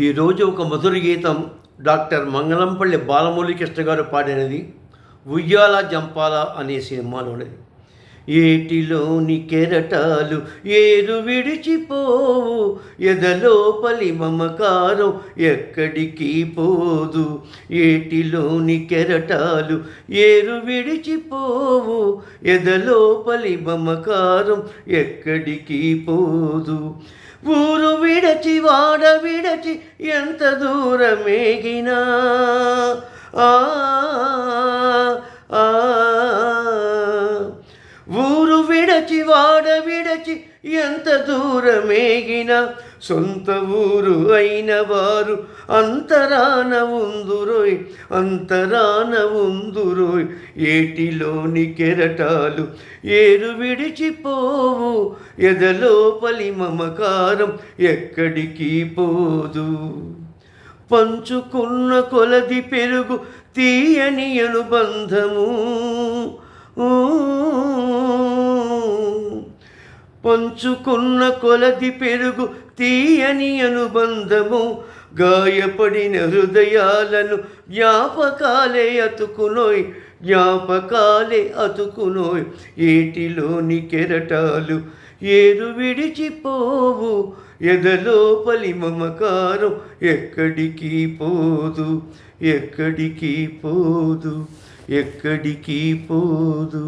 ఈరోజు ఒక మధుర గీతం డాక్టర్ మంగళంపల్లి బాలమురళీకృష్ణ గారు పాడినది ఉయ్యాల జంపాల అనే సినిమాలోనిది. ఏటిలోని కెరటాలు ఏరు విడిచిపోవు, ఎదలోపలి మమకారం ఎక్కడికి పోదు. ఏటిలోని కెరటాలు ఏరు విడిచిపోవు, ఎదలోపలి మమకారం ఎక్కడికి పోదు. ఊరు విడచి వాడ విడచి ఎంత దూరమేగినా ఊరు విడచి వాడ విడచి ఎంత దూరమేగినా సొంత ఊరు అయిన వారు అంతరాన ఉందురోయ్, అంతరాన ఉందురోయ్. ఏటిలోని కెరటాలు ఏరు విడిచిపోవు, ఎదలోపలి మమకారం ఎక్కడికి పోదు. పంచుకున్న కొలది పెరుగు తీయని అనుబంధము, పంచుకున్న కొలది పెరుగు తీయని అనుబంధము. గాయపడిన హృదయాలను జ్ఞాపకాలే అతుకునోయ్, జ్ఞాపకాలే అతుకునోయ్. ఏటిలోని కెరటాలు ఏరు విడిచిపోవు, ఎదలోపలి మమకారం ఎక్కడికి పోదు, ఎక్కడికి పోదు, ఎక్కడికి పోదు.